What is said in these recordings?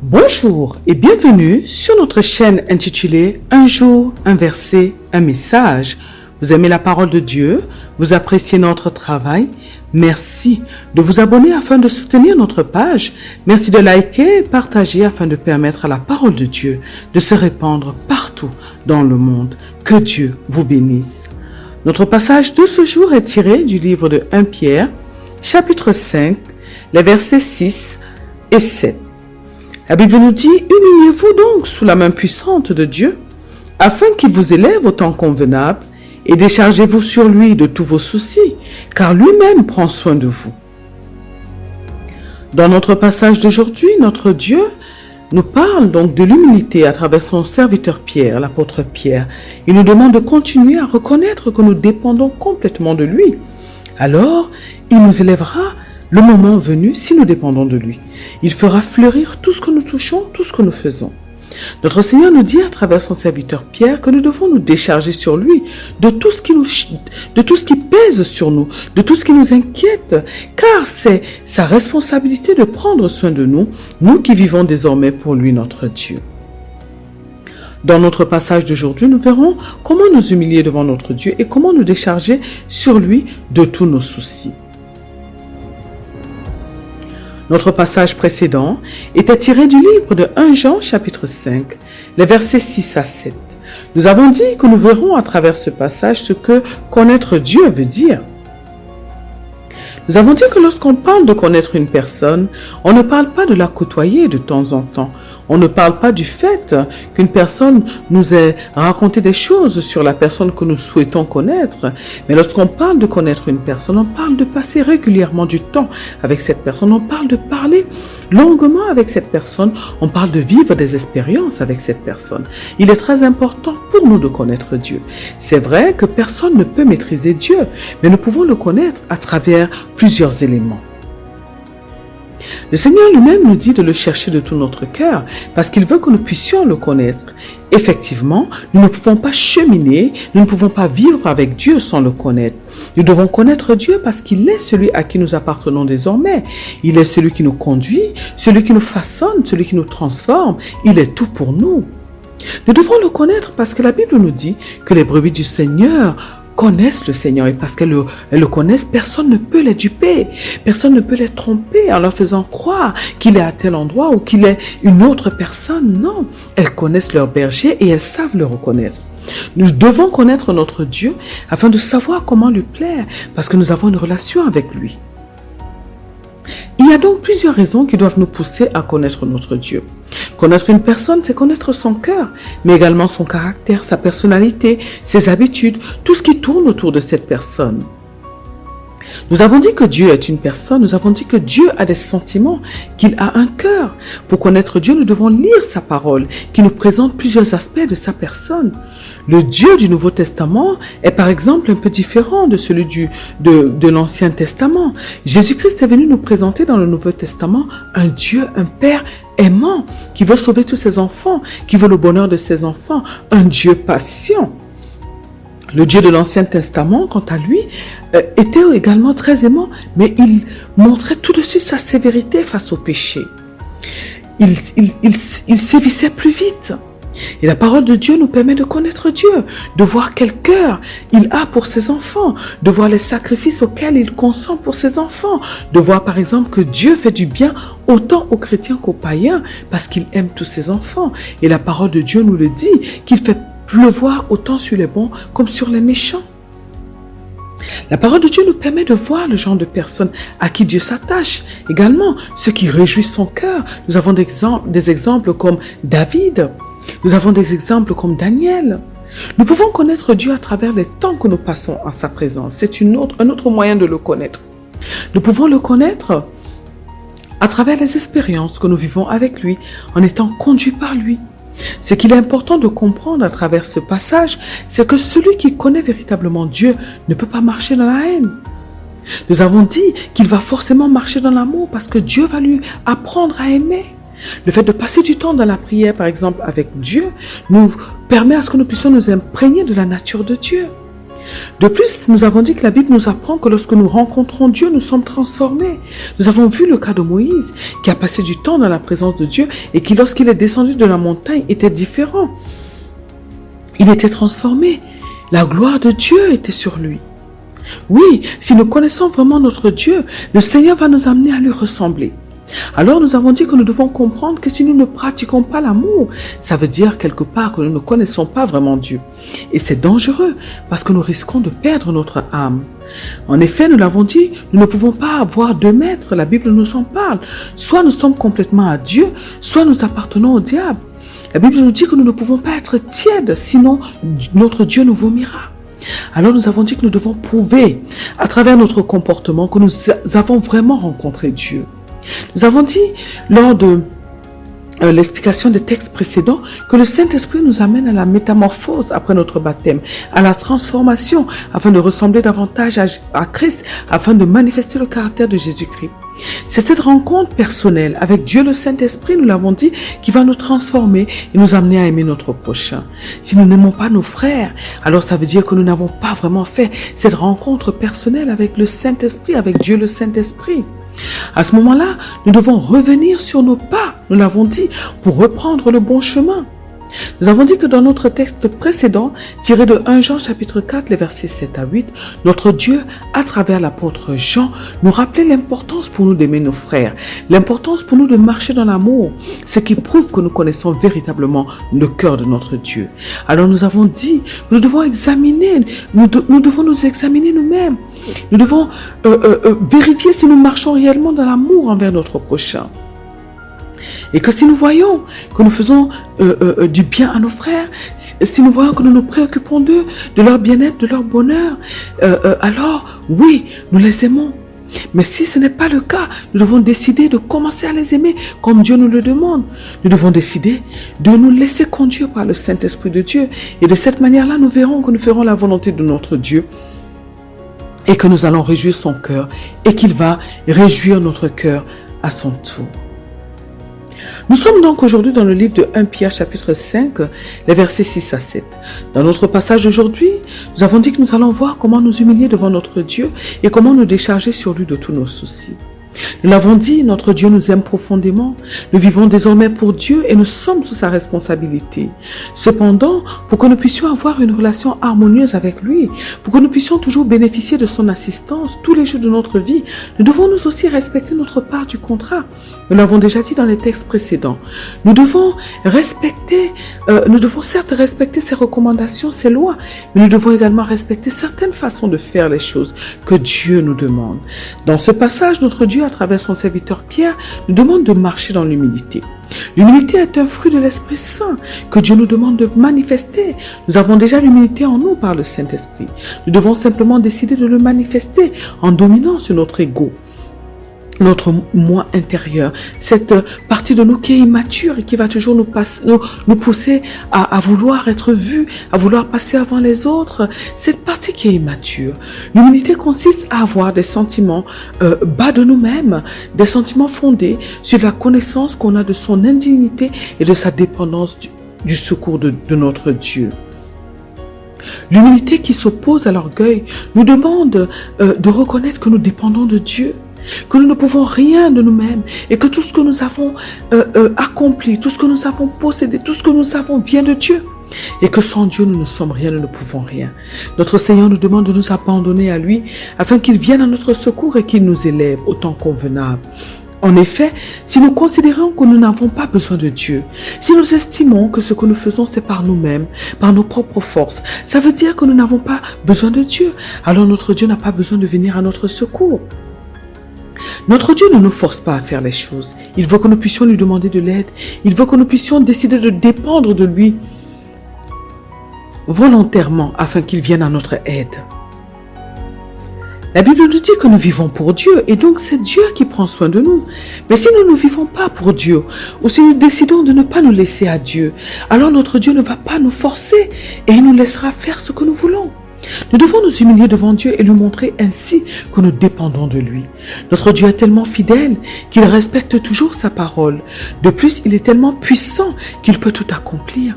Bonjour et bienvenue sur notre chaîne intitulée Un jour, un verset, un message. Vous aimez la parole de Dieu? Vous appréciez notre travail? Merci de vous abonner afin de soutenir notre page. Merci de liker et partager afin de permettre à la parole de Dieu de se répandre partout dans le monde. Que Dieu vous bénisse. Notre passage de ce jour est tiré du livre de 1 Pierre, chapitre 5, les versets 6 et 7. La Bible nous dit, humiliez-vous donc sous la main puissante de Dieu, afin qu'il vous élève au temps convenable, et déchargez-vous sur lui de tous vos soucis, car lui-même prend soin de vous. Dans notre passage d'aujourd'hui, notre Dieu nous parle donc de l'humilité à travers son serviteur Pierre, l'apôtre Pierre. Il nous demande de continuer à reconnaître que nous dépendons complètement de lui. Alors, il nous élèvera le moment venu si nous dépendons de lui. Il fera fleurir tout ce que nous touchons, tout ce que nous faisons. Notre Seigneur nous dit à travers son serviteur Pierre que nous devons nous décharger sur lui de tout ce qui pèse sur nous, de tout ce qui nous inquiète, car c'est sa responsabilité de prendre soin de nous, nous qui vivons désormais pour lui notre Dieu. Dans notre passage d'aujourd'hui, nous verrons comment nous humilier devant notre Dieu et comment nous décharger sur lui de tous nos soucis. Notre passage précédent était tiré du livre de 1 Jean chapitre 5, les versets 6 à 7. Nous avons dit que nous verrons à travers ce passage ce que connaître Dieu veut dire. Nous avons dit que lorsqu'on parle de connaître une personne, on ne parle pas de la côtoyer de temps en temps. On ne parle pas du fait qu'une personne nous ait raconté des choses sur la personne que nous souhaitons connaître. Mais lorsqu'on parle de connaître une personne, on parle de passer régulièrement du temps avec cette personne. On parle de parler longuement avec cette personne. On parle de vivre des expériences avec cette personne. Il est très important pour nous de connaître Dieu. C'est vrai que personne ne peut maîtriser Dieu, mais nous pouvons le connaître à travers plusieurs éléments. Le Seigneur lui-même nous dit de le chercher de tout notre cœur parce qu'il veut que nous puissions le connaître. Effectivement, nous ne pouvons pas cheminer, nous ne pouvons pas vivre avec Dieu sans le connaître. Nous devons connaître Dieu parce qu'il est celui à qui nous appartenons désormais. Il est celui qui nous conduit, celui qui nous façonne, celui qui nous transforme. Il est tout pour nous. Nous devons le connaître parce que la Bible nous dit que les brebis du Seigneur connaissent le Seigneur et parce qu'elles le connaissent, personne ne peut les duper, personne ne peut les tromper en leur faisant croire qu'il est à tel endroit ou qu'il est une autre personne. Non, elles connaissent leur berger et elles savent le reconnaître. Nous devons connaître notre Dieu afin de savoir comment lui plaire parce que nous avons une relation avec lui. Il y a donc plusieurs raisons qui doivent nous pousser à connaître notre Dieu. Connaître une personne, c'est connaître son cœur, mais également son caractère, sa personnalité, ses habitudes, tout ce qui tourne autour de cette personne. Nous avons dit que Dieu est une personne, nous avons dit que Dieu a des sentiments, qu'il a un cœur. Pour connaître Dieu, nous devons lire sa parole, qui nous présente plusieurs aspects de sa personne. Le Dieu du Nouveau Testament est par exemple un peu différent de celui de l'Ancien Testament. Jésus-Christ est venu nous présenter dans le Nouveau Testament un Dieu, un Père aimant, qui veut sauver tous ses enfants, qui veut le bonheur de ses enfants, un Dieu patient. Le Dieu de l'Ancien Testament, quant à lui, était également très aimant, mais il montrait tout de suite sa sévérité face au péché. Il sévissait plus vite. Et la parole de Dieu nous permet de connaître Dieu, de voir quel cœur il a pour ses enfants, de voir les sacrifices auxquels il consent pour ses enfants, de voir par exemple que Dieu fait du bien autant aux chrétiens qu'aux païens parce qu'il aime tous ses enfants. Et la parole de Dieu nous le dit, qu'il fait pleuvoir autant sur les bons comme sur les méchants. La parole de Dieu nous permet de voir le genre de personnes à qui Dieu s'attache. Également, ceux qui réjouissent son cœur. Nous avons des exemples comme David. Nous avons des exemples comme Daniel. Nous pouvons connaître Dieu à travers les temps que nous passons en sa présence. C'est un autre moyen de le connaître. Nous pouvons le connaître à travers les expériences que nous vivons avec lui, en étant conduits par lui. Ce qu'il est important de comprendre à travers ce passage, c'est que celui qui connaît véritablement Dieu ne peut pas marcher dans la haine. Nous avons dit qu'il va forcément marcher dans l'amour parce que Dieu va lui apprendre à aimer. Le fait de passer du temps dans la prière, par exemple, avec Dieu, nous permet à ce que nous puissions nous imprégner de la nature de Dieu. De plus, nous avons dit que la Bible nous apprend que lorsque nous rencontrons Dieu, nous sommes transformés. Nous avons vu le cas de Moïse, qui a passé du temps dans la présence de Dieu et qui, lorsqu'il est descendu de la montagne, était différent. Il était transformé. La gloire de Dieu était sur lui. Oui, si nous connaissons vraiment notre Dieu, le Seigneur va nous amener à lui ressembler. Alors nous avons dit que nous devons comprendre que si nous ne pratiquons pas l'amour, ça veut dire quelque part que nous ne connaissons pas vraiment Dieu. Et c'est dangereux parce que nous risquons de perdre notre âme. En effet, nous l'avons dit, nous ne pouvons pas avoir deux maîtres, la Bible nous en parle. Soit nous sommes complètement à Dieu, soit nous appartenons au diable. La Bible nous dit que nous ne pouvons pas être tièdes, sinon notre Dieu nous vomira. Alors nous avons dit que nous devons prouver à travers notre comportement que nous avons vraiment rencontré Dieu. Nous avons dit lors de l'explication des textes précédents que le Saint-Esprit nous amène à la métamorphose après notre baptême, à la transformation afin de ressembler davantage à Christ, afin de manifester le caractère de Jésus-Christ. C'est cette rencontre personnelle avec Dieu le Saint-Esprit, nous l'avons dit, qui va nous transformer et nous amener à aimer notre prochain. Si nous n'aimons pas nos frères, alors ça veut dire que nous n'avons pas vraiment fait cette rencontre personnelle avec le Saint-Esprit, avec Dieu le Saint-Esprit. À ce moment-là, nous devons revenir sur nos pas, nous l'avons dit, pour reprendre le bon chemin. Nous avons dit que dans notre texte précédent, tiré de 1 Jean chapitre 4, les versets 7 à 8, notre Dieu, à travers l'apôtre Jean, nous rappelait l'importance pour nous d'aimer nos frères, l'importance pour nous de marcher dans l'amour, ce qui prouve que nous connaissons véritablement le cœur de notre Dieu. Alors nous avons dit, nous devons examiner, nous devons nous examiner nous-mêmes. Nous devons vérifier si nous marchons réellement dans l'amour envers notre prochain. Et que si nous voyons que nous faisons du bien à nos frères, si nous voyons que nous nous préoccupons d'eux, de leur bien-être, de leur bonheur, alors oui, nous les aimons. Mais si ce n'est pas le cas, nous devons décider de commencer à les aimer comme Dieu nous le demande. Nous devons décider de nous laisser conduire par le Saint-Esprit de Dieu. Et de cette manière-là, nous verrons que nous ferons la volonté de notre Dieu et que nous allons réjouir son cœur et qu'il va réjouir notre cœur à son tour. Nous sommes donc aujourd'hui dans le livre de 1 Pierre chapitre 5, les versets 6 à 7. Dans notre passage aujourd'hui, nous avons dit que nous allons voir comment nous humilier devant notre Dieu et comment nous décharger sur lui de tous nos soucis. Nous l'avons dit, notre Dieu nous aime profondément. Nous vivons désormais pour Dieu et nous sommes sous sa responsabilité. Cependant, pour que nous puissions avoir une relation harmonieuse avec lui, pour que nous puissions toujours bénéficier de son assistance tous les jours de notre vie, nous devons nous aussi respecter notre part du contrat. Nous l'avons déjà dit dans les textes précédents. Nous devons certes respecter ses recommandations, ses lois, mais nous devons également respecter certaines façons de faire les choses que Dieu nous demande. Dans ce passage, notre Dieu, à travers son serviteur Pierre, nous demande de marcher dans l'humilité. L'humilité est un fruit de l'Esprit Saint que Dieu nous demande de manifester. Nous avons déjà l'humilité en nous par le Saint-Esprit. Nous devons simplement décider de le manifester en dominant sur notre ego, notre moi intérieur, cette partie de nous qui est immature et qui va toujours nous pousser à vouloir être vu, à vouloir passer avant les autres, cette partie qui est immature. L'humilité consiste à avoir des sentiments bas de nous-mêmes, des sentiments fondés sur la connaissance qu'on a de son indignité et de sa dépendance du secours de notre Dieu. L'humilité qui s'oppose à l'orgueil nous demande de reconnaître que nous dépendons de Dieu, que nous ne pouvons rien de nous-mêmes et que tout ce que nous avons accompli, tout ce que nous avons possédé, tout ce que nous avons vient de Dieu et que sans Dieu nous ne sommes rien, nous ne pouvons rien. Notre Seigneur nous demande de nous abandonner à lui afin qu'il vienne à notre secours et qu'il nous élève au temps convenable. En effet, si nous considérons que nous n'avons pas besoin de Dieu, si nous estimons que ce que nous faisons c'est par nous-mêmes, par nos propres forces, ça veut dire que nous n'avons pas besoin de Dieu. Alors notre Dieu n'a pas besoin de venir à notre secours. Notre Dieu ne nous force pas à faire les choses. Il veut que nous puissions lui demander de l'aide. Il veut que nous puissions décider de dépendre de lui volontairement afin qu'il vienne à notre aide. La Bible nous dit que nous vivons pour Dieu et donc c'est Dieu qui prend soin de nous. Mais si nous ne vivons pas pour Dieu ou si nous décidons de ne pas nous laisser à Dieu, alors notre Dieu ne va pas nous forcer et il nous laissera faire ce que nous voulons. Nous devons nous humilier devant Dieu et lui montrer ainsi que nous dépendons de lui. Notre Dieu est tellement fidèle qu'il respecte toujours sa parole. De plus, il est tellement puissant qu'il peut tout accomplir.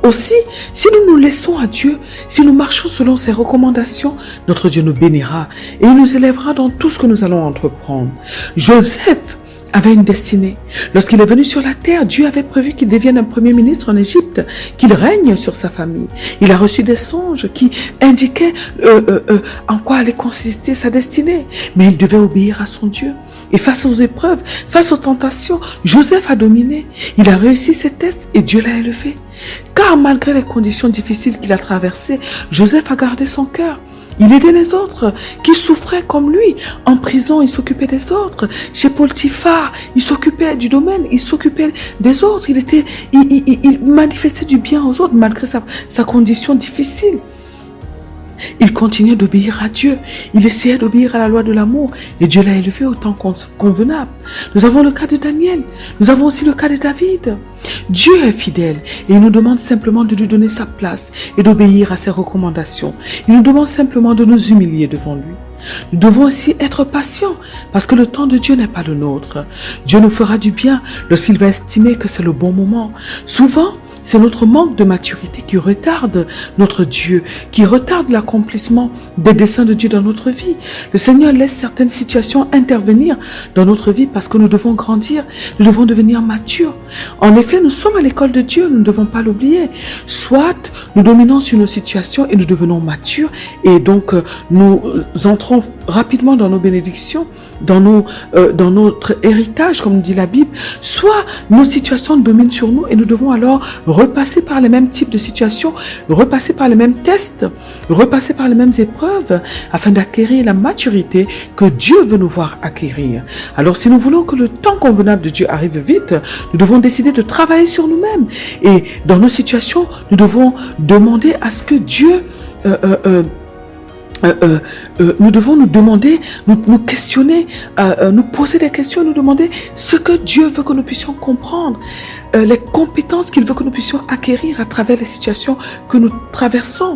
aussi, si nous nous laissons à Dieu, si nous marchons selon ses recommandations, notre Dieu nous bénira et il nous élèvera dans tout ce que nous allons entreprendre. Joseph avait une destinée. Lorsqu'il est venu sur la terre, Dieu avait prévu qu'il devienne un premier ministre en Égypte, qu'il règne sur sa famille. Il a reçu des songes qui indiquaient en quoi allait consister sa destinée. Mais il devait obéir à son Dieu. Et face aux épreuves, face aux tentations, Joseph a dominé. Il a réussi ses tests et Dieu l'a élevé. Car malgré les conditions difficiles qu'il a traversées, Joseph a gardé son cœur. Il aidait les autres qui souffraient comme lui. En prison, il s'occupait des autres. Chez Potiphar, il s'occupait du domaine, il s'occupait des autres. Il manifestait du bien aux autres malgré sa condition difficile. Il continuait d'obéir à Dieu. Il essayait d'obéir à la loi de l'amour. Et Dieu l'a élevé au temps convenable. Nous avons le cas de Daniel. Nous avons aussi le cas de David. Dieu est fidèle et il nous demande simplement de lui donner sa place et d'obéir à ses recommandations. Il nous demande simplement de nous humilier devant lui. Nous devons aussi être patients parce que le temps de Dieu n'est pas le nôtre. Dieu nous fera du bien lorsqu'il va estimer que c'est le bon moment. Souvent, c'est notre manque de maturité qui retarde notre Dieu, qui retarde l'accomplissement des desseins de Dieu dans notre vie. Le Seigneur laisse certaines situations intervenir dans notre vie parce que nous devons grandir, nous devons devenir matures. En effet, nous sommes à l'école de Dieu, nous ne devons pas l'oublier. Soit nous dominons sur nos situations et nous devenons matures et donc nous entrons rapidement dans nos bénédictions, dans notre héritage, comme dit la Bible, soit nos situations dominent sur nous et nous devons alors repasser par les mêmes types de situations, repasser par les mêmes tests, repasser par les mêmes épreuves afin d'acquérir la maturité que Dieu veut nous voir acquérir. Alors si nous voulons que le temps convenable de Dieu arrive vite, nous devons décider de travailler sur nous-mêmes et dans nos situations, nous devons demander à ce que Dieu nous devons nous demander, nous questionner, nous poser des questions, nous demander ce que Dieu veut que nous puissions comprendre, les compétences qu'il veut que nous puissions acquérir à travers les situations que nous traversons.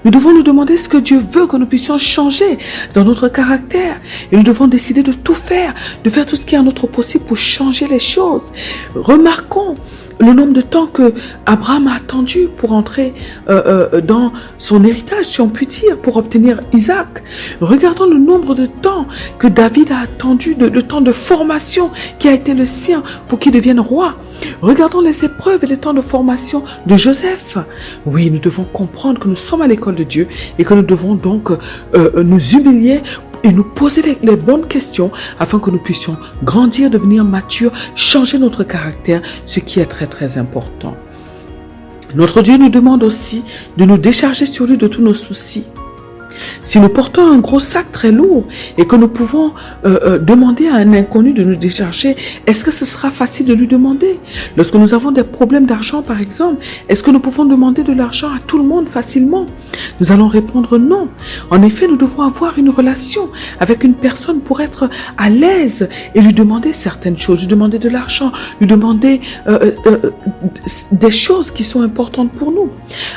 Nous devons nous demander ce que Dieu veut que nous puissions changer dans notre caractère. Et nous devons décider de tout faire, de faire tout ce qui est en notre possible pour changer les choses. Remarquons le nombre de temps que Abraham a attendu pour entrer dans son héritage, si on peut dire, pour obtenir Isaac. Regardons le nombre de temps que David a attendu, le temps de formation qui a été le sien pour qu'il devienne roi. Regardons les épreuves et les temps de formation de Joseph. Oui, nous devons comprendre que nous sommes à l'école de Dieu et que nous devons donc nous humilier et nous poser les bonnes questions afin que nous puissions grandir, devenir matures, changer notre caractère, ce qui est très très important. Notre Dieu nous demande aussi de nous décharger sur lui de tous nos soucis. Si nous portons un gros sac très lourd et que nous pouvons demander à un inconnu de nous décharger, est-ce que ce sera facile de lui demander? Lorsque nous avons des problèmes d'argent, par exemple, est-ce que nous pouvons demander de l'argent à tout le monde facilement? Nous allons répondre non. En effet, nous devons avoir une relation avec une personne pour être à l'aise et lui demander certaines choses, lui demander de l'argent, lui demander des choses qui sont importantes pour nous.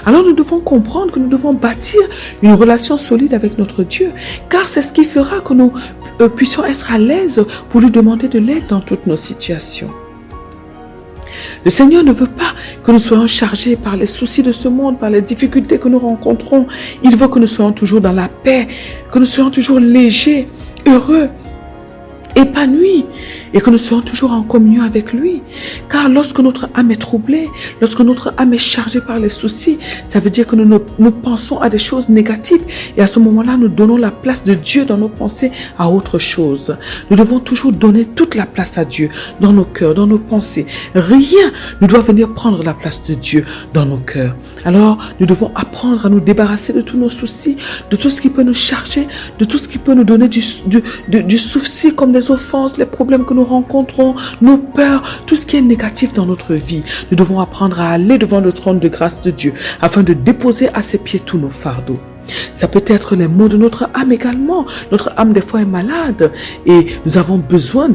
Alors nous devons comprendre que nous devons bâtir une relation solide avec notre Dieu, car c'est ce qui fera que nous puissions être à l'aise pour lui demander de l'aide dans toutes nos situations. Le Seigneur ne veut pas que nous soyons chargés par les soucis de ce monde, par les difficultés que nous rencontrons. Il veut que nous soyons toujours dans la paix, que nous soyons toujours légers, heureux, épanouis et que nous soyons toujours en communion avec lui. Car lorsque notre âme est troublée, lorsque notre âme est chargée par les soucis, ça veut dire que nous pensons à des choses négatives et à ce moment-là, nous donnons la place de Dieu dans nos pensées à autre chose. Nous devons toujours donner toute la place à Dieu dans nos cœurs, dans nos pensées. Rien ne doit venir prendre la place de Dieu dans nos cœurs. Alors, nous devons apprendre à nous débarrasser de tous nos soucis, de tout ce qui peut nous charger, de tout ce qui peut nous donner du souci comme des offenses, les problèmes que nous rencontrons, nos peurs, tout ce qui est négatif dans notre vie. Nous devons apprendre à aller devant le trône de grâce de Dieu afin de déposer à ses pieds tous nos fardeaux. Ça peut être les maux de notre âme également. Notre âme des fois est malade et nous avons besoin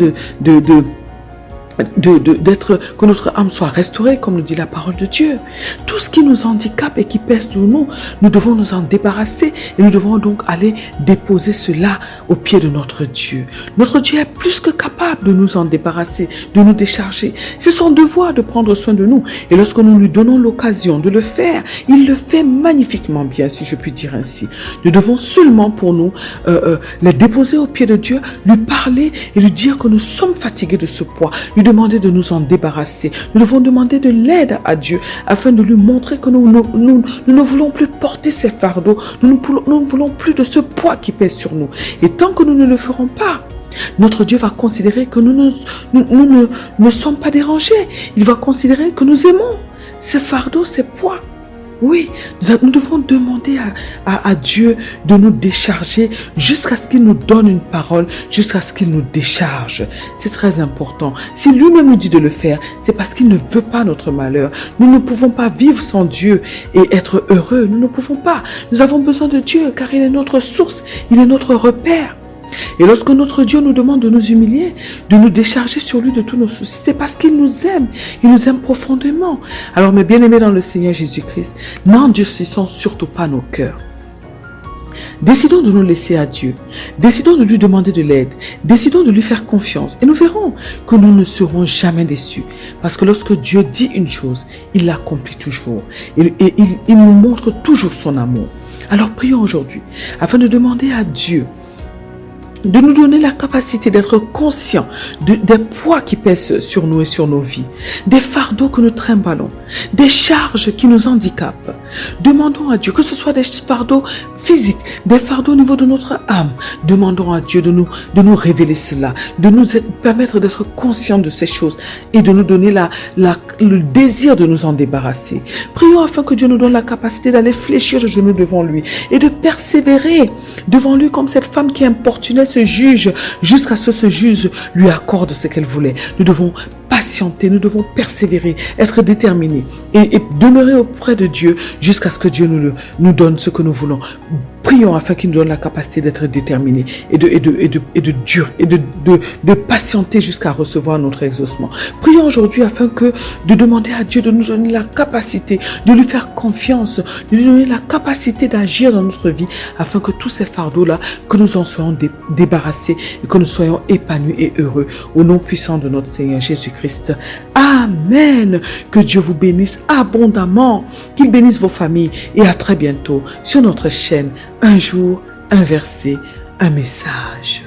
que notre âme soit restaurée, comme le dit la parole de Dieu. Tout ce qui nous handicape et qui pèse sur nous, nous devons nous en débarrasser et nous devons donc aller déposer cela au pied de notre Dieu. Notre Dieu est plus que capable de nous en débarrasser, de nous décharger. C'est son devoir de prendre soin de nous. Et lorsque nous lui donnons l'occasion de le faire, il le fait magnifiquement bien, si je puis dire ainsi. Nous devons seulement pour nous les déposer au pied de Dieu, lui parler et lui dire que nous sommes fatigués de ce poids, lui demander de nous en débarrasser. Nous devons demander de l'aide à Dieu afin de lui montrer que nous ne voulons plus porter ces fardeaux, nous ne voulons plus de ce poids qui pèse sur nous. Et tant que nous ne le ferons pas, notre Dieu va considérer que nous ne sommes pas dérangés. Il va considérer que nous aimons ces fardeaux, ces poids. Oui, nous devons demander à Dieu de nous décharger jusqu'à ce qu'il nous donne une parole, jusqu'à ce qu'il nous décharge. C'est très important. Si lui-même nous dit de le faire, c'est parce qu'il ne veut pas notre malheur. Nous ne pouvons pas vivre sans Dieu et être heureux. Nous ne pouvons pas. Nous avons besoin de Dieu car il est notre source, il est notre repère. Et lorsque notre Dieu nous demande de nous humilier, de nous décharger sur lui de tous nos soucis, c'est parce qu'il nous aime. Il nous aime profondément. Alors mes bien-aimés dans le Seigneur Jésus-Christ, n'endurcissons surtout pas nos cœurs. Décidons de nous laisser à Dieu. Décidons de lui demander de l'aide. Décidons de lui faire confiance. Et nous verrons que nous ne serons jamais déçus. Parce que lorsque Dieu dit une chose, il l'accomplit toujours. Et il nous montre toujours son amour. Alors prions aujourd'hui afin de demander à Dieu de nous donner la capacité d'être conscients des poids qui pèsent sur nous et sur nos vies, des fardeaux que nous trimballons, des charges qui nous handicapent. Demandons à Dieu, que ce soit des fardeaux physiques, des fardeaux au niveau de notre âme. Demandons à Dieu de nous révéler cela, de nous permettre d'être conscients de ces choses et de nous donner le désir de nous en débarrasser. Prions afin que Dieu nous donne la capacité d'aller fléchir le genou devant lui et de persévérer devant lui comme cette femme qui importunait ce juge jusqu'à ce que ce juge lui accorde ce qu'elle voulait. Nous devons patienter, nous devons persévérer, être déterminés et demeurer auprès de Dieu jusqu'à ce que Dieu nous donne ce que nous voulons. Prions afin qu'il nous donne la capacité d'être déterminés et de patienter jusqu'à recevoir notre exaucement. Prions aujourd'hui afin de demander à Dieu de nous donner la capacité, de lui faire confiance, de lui donner la capacité d'agir dans notre vie afin que tous ces fardeaux-là, que nous en soyons débarrassés et que nous soyons épanouis et heureux. Au nom puissant de notre Seigneur Jésus-Christ. Amen. Que Dieu vous bénisse abondamment, qu'il bénisse vos familles et à très bientôt sur notre chaîne. Un jour, un verset, un message.